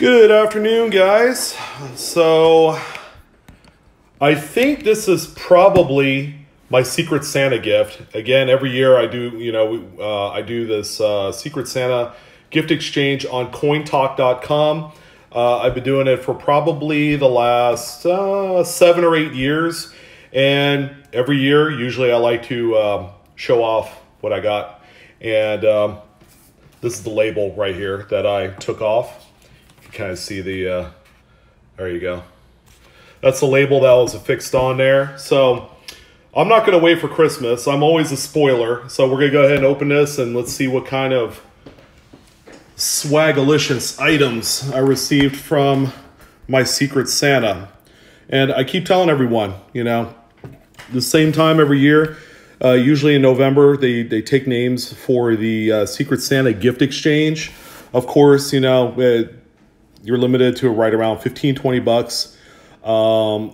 Good afternoon, guys. So, I think this is probably my Secret Santa gift. Again, every year I do, I do this Secret Santa gift exchange on CoinTalk.com. I've been doing it for probably the last 7 or 8 years. And every year, usually I like to show off what I got. And this is the label right here that I took off. Kind of see the, there you go. That's the label that was affixed on there. So I'm not going to wait for Christmas. I'm always a spoiler. So we're going to go ahead and open this and let's see what kind of swagalicious items I received from my Secret Santa. And I keep telling everyone, the same time every year, usually in November, they take names for the Secret Santa gift exchange. Of course, you're limited to right around 15-20 bucks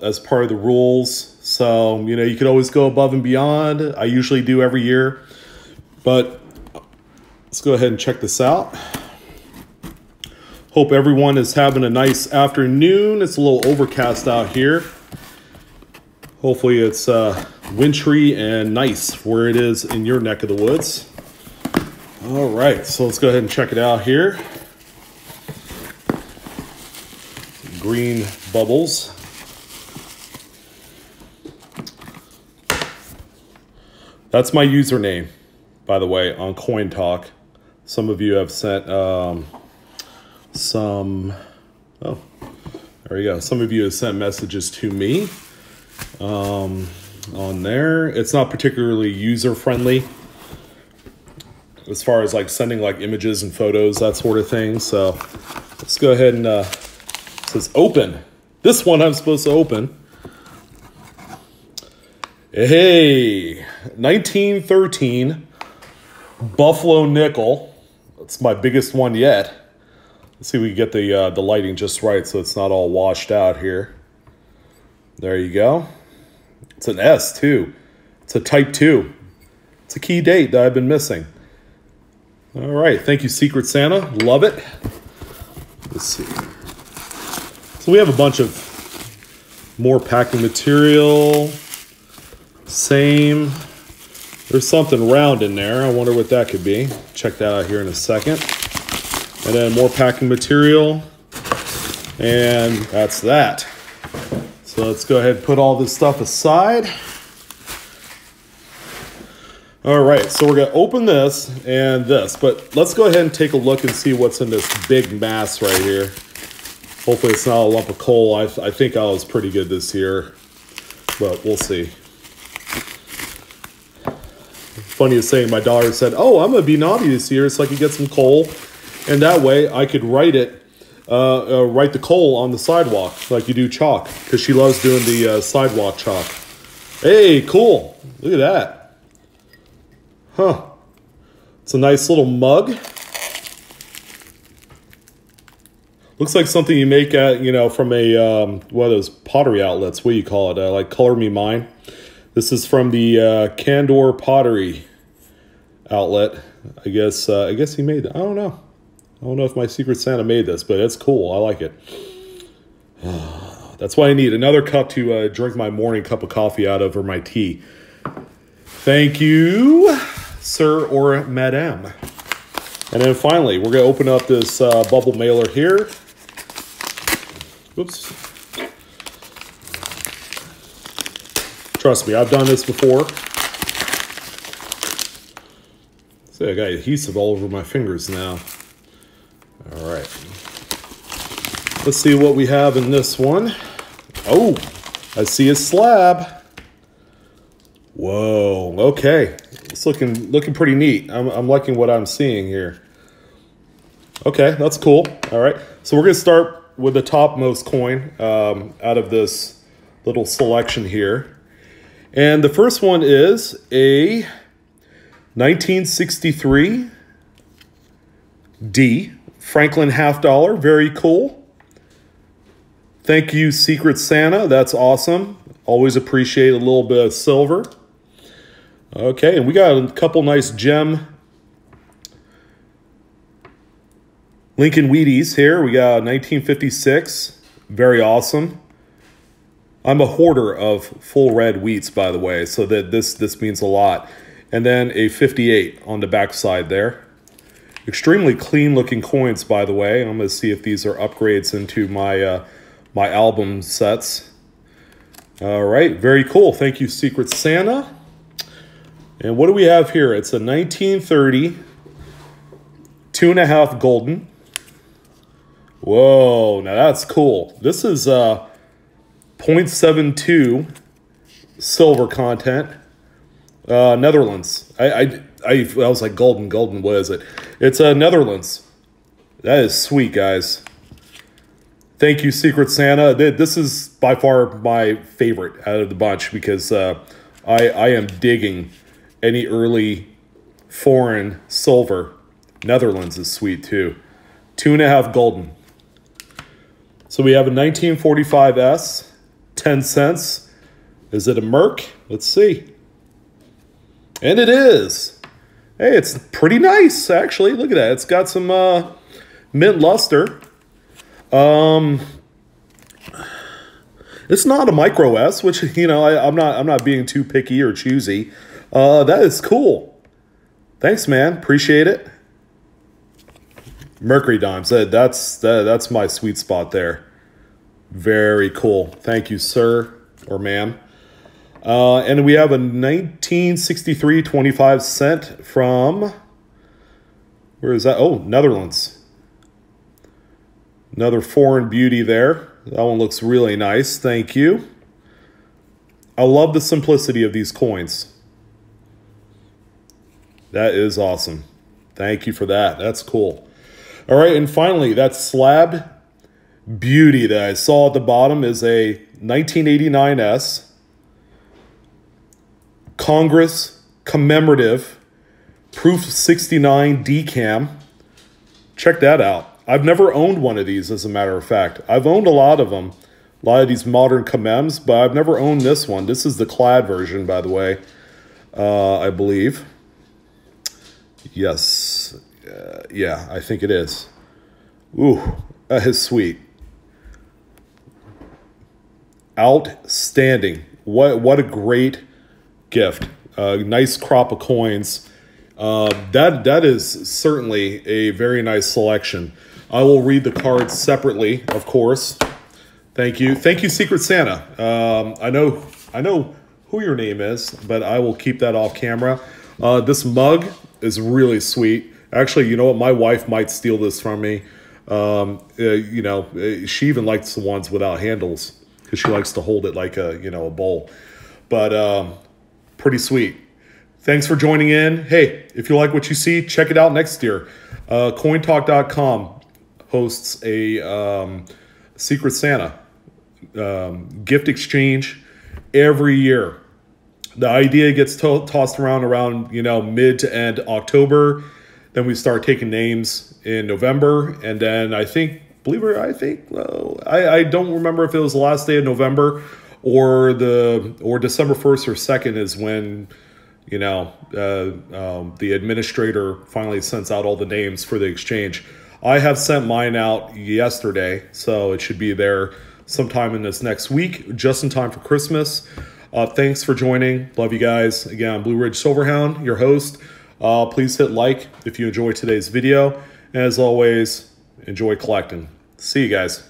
as part of the rules. So, you could always go above and beyond. I usually do every year. But let's go ahead and check this out. Hope everyone is having a nice afternoon. It's a little overcast out here. Hopefully it's wintry and nice where it is in your neck of the woods. All right, so let's go ahead and check it out here. Green bubbles. That's my username, by the way, on CoinTalk. Some of you have sent oh, there you go. Some of you have sent messages to me on there. It's not particularly user-friendly as far as like sending like images and photos, that sort of thing. So let's go ahead and it says open. This one I'm supposed to open. Hey, 1913 Buffalo nickel. That's my biggest one yet. Let's see if we can get the lighting just right so it's not all washed out here. There you go. It's an S too. It's a type 2. It's a key date that I've been missing. All right, thank you, Secret Santa. Love it. Let's see. So we have a bunch of more packing material. Same. There's something round in there. I wonder what that could be. Check that out here in a second. And then more packing material. And that's that. So let's go ahead and put all this stuff aside. All right, so we're gonna open this and this, but let's go ahead and take a look and see what's in this big mass right here. Hopefully it's not a lump of coal. I think I was pretty good this year, but we'll see. Funny to say, my daughter said, oh, I'm gonna be naughty this year so I could get some coal, and that way I could write the coal on the sidewalk like you do chalk, because she loves doing the sidewalk chalk. Hey, cool, look at that. Huh. It's a nice little mug. Looks like something you make at, from a, one of those pottery outlets. What do you call it? Like Color Me Mine. This is from the Candor Pottery outlet. I guess he made it. I don't know. I don't know if my Secret Santa made this, but it's cool. I like it. That's why I need another cup to drink my morning cup of coffee out of, or my tea. Thank you, sir or madam. And then finally, we're going to open up this bubble mailer here. Oops. Trust me, I've done this before. See, I got adhesive all over my fingers now. All right. Let's see what we have in this one. Oh, I see a slab. Whoa, okay. It's looking pretty neat. I'm liking what I'm seeing here. Okay, that's cool. All right, so we're gonna start with the topmost coin out of this little selection here. And the first one is a 1963 D Franklin half dollar. Very cool. Thank you, Secret Santa. That's awesome. Always appreciate a little bit of silver. Okay, and we got a couple nice gem Lincoln Wheaties here. We got 1956. Very awesome. I'm a hoarder of full red wheats, by the way, so that this means a lot. And then a 58 on the back side there. Extremely clean looking coins, by the way. I'm going to see if these are upgrades into my my album sets. All right, very cool. Thank you, Secret Santa. And what do we have here? It's a 1930 2.5 golden. Whoa, now that's cool. This is 0.72 silver content. Netherlands. I was like golden. What is it? It's Netherlands. That is sweet, guys. Thank you, Secret Santa. This is by far my favorite out of the bunch because I am digging any early foreign silver. Netherlands is sweet too. 2.5 golden. So we have a 1945S, 10 cents. Is it a Merc? Let's see. And it is. Hey, it's pretty nice, actually. Look at that. It's got some mint luster. It's not a micro S, which, you know, I'm not being too picky or choosy. That is cool. Thanks, man. Appreciate it. Mercury dimes. That's my sweet spot there. Very cool. Thank you, sir or ma'am. And we have a 1963 25 cent from, where is that? Oh, Netherlands. Another foreign beauty there. That one looks really nice. Thank you. I love the simplicity of these coins. That is awesome. Thank you for that. That's cool. All right, and finally, that slab beauty that I saw at the bottom is a 1989S Congress commemorative Proof 69 DCAM. Check that out. I've never owned one of these, as a matter of fact. I've owned a lot of them, a lot of these modern commems, but I've never owned this one. This is the clad version, by the way, I believe. Yes. Yeah, I think it is. Ooh, that is sweet. Outstanding. What a great gift. Nice crop of coins. That is certainly a very nice selection. I will read the cards separately, of course. Thank you. Thank you, Secret Santa. I know who your name is, but I will keep that off camera. This mug is really sweet. Actually, you know what? My wife might steal this from me. You know, she even likes the ones without handles because she likes to hold it like a, you know, a bowl. But pretty sweet. Thanks for joining in. Hey, if you like what you see, check it out next year. CoinTalk.com hosts a Secret Santa gift exchange every year. The idea gets tossed around, you know, mid to end October. Then we start taking names in November. And then I think, I don't remember if it was the last day of November or December 1st or 2nd is when, you know, the administrator finally sends out all the names for the exchange. I have sent mine out yesterday, so it should be there sometime in this next week, just in time for Christmas. Thanks for joining. Love you guys. Again, I'm Blue Ridge Silverhound, your host. Please hit like if you enjoyed today's video. And as always, enjoy collecting. See you guys.